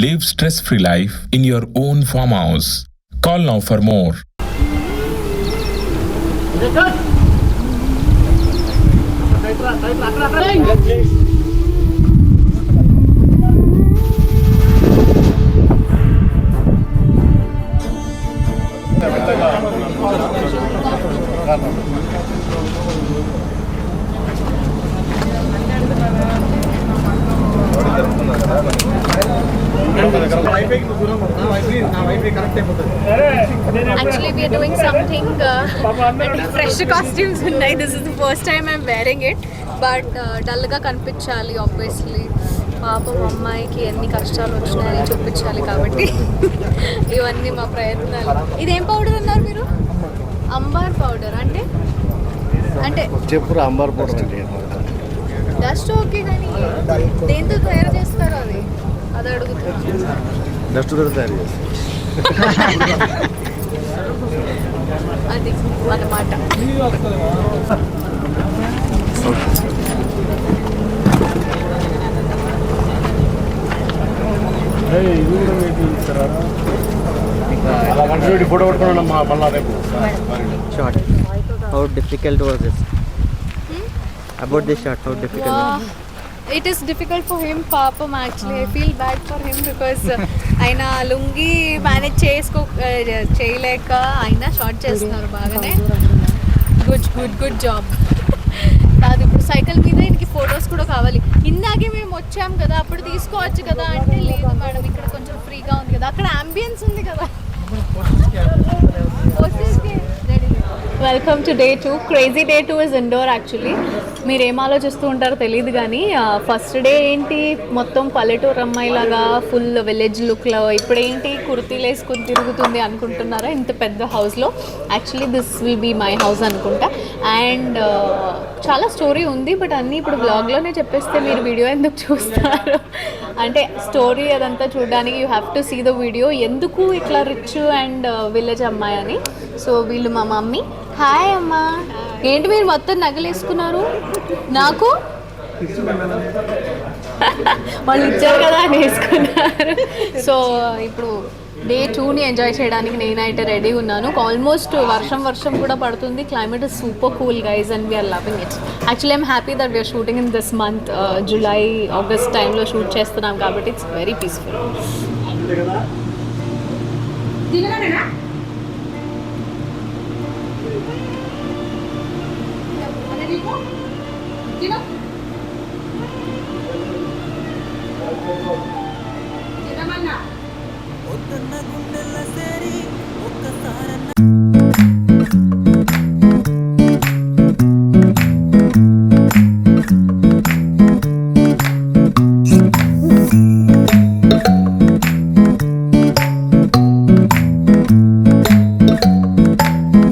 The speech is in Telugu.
Live stress-free life in your own farmhouse. Call now for more. Actually, we are doing something fresh costumes tonight. This is the first time I'm wearing it, but dull ga కనిపించాలి obviously. పాపం అమ్మాయికి ఎన్ని కష్టాలు వచ్చినాయని చూపించాలి కాబట్టి ఇవన్నీ మా ప్రయత్నాలు. ఇదేం పౌడర్ అన్నారు మీరు? అంబార్ పౌడర్ అంటే అంటే చెప్పురా అంబార్ పౌడర్ అంటే డస్ట్ ఓకే కానీ దేంతో తయారు చేస్తారు అది అడుగుతున్నా. డస్ట్ తయారు చేస్తారు అది అన్నమాట. ఫోటో పట్టుకున్నాం మళ్ళా రేపు. Shot. How difficult was this? About this shot, how difficult was it? It is difficult for him, Papam. Actually, I feel bad for him because ఆయన లుంగి మేనేజ్ చేయలేక ఆయన షార్ట్ చేస్తున్నారు బాగానే. Good job. అది ఇప్పుడు సైకిల్ మీద ఇంటికి ఫొటోస్ కూడా కావాలి. ఇందాకే మేము వచ్చాం కదా, అప్పుడు తీసుకోవచ్చు కదా అంటే లేదు మేడం, ఇక్కడ కొంచెం ఫ్రీగా ఉంది కదా, అక్కడ అంబియన్స్ ఉంది కదా. Welcome to day 2. Crazy day 2 is indoor. Actually మీరు ఏం ఆలోచిస్తూ ఉంటారో తెలియదు కానీ ఫస్ట్ డే ఏంటి మొత్తం పల్లెటూరు అమ్మాయిలాగా ఫుల్ విలేజ్ లుక్లో, ఇప్పుడేంటి కుర్తీలు వేసుకుని తిరుగుతుంది అనుకుంటున్నారా ఇంత పెద్ద హౌస్లో. Actually this will be my house అనుకుంటా. అండ్ చాలా స్టోరీ ఉంది, బట్ అన్నీ ఇప్పుడు బ్లాగ్లోనే చెప్పేస్తే మీరు వీడియో ఎందుకు చూస్తారు అంటే స్టోరీ అదంతా చూడడానికి you have to see the video. ఎందుకు ఇట్లా రిచ్ అండ్ విలేజ్ అమ్మాయి అని. సో వీళ్ళు మా మమ్మీ. హాయ్ అమ్మా. ఏంటి మీరు మొత్తం నగలేసుకున్నారు? నాకు వాళ్ళు ఇచ్చారు కదా అని వేసుకున్నారు. సో ఇప్పుడు డే 2ని ఎంజాయ్ చేయడానికి నేనైతే రెడీ ఉన్నాను. ఆల్మోస్ట్ వర్షం కూడా పడుతుంది. Climate is super cool guys and we are loving it. Actually I'm happy that we are shooting in this month. July August టైంలో షూట్ చేస్తున్నాం కాబట్టి ఇట్స్ వెరీ పీస్ఫుల్. ఒక్కసారన్న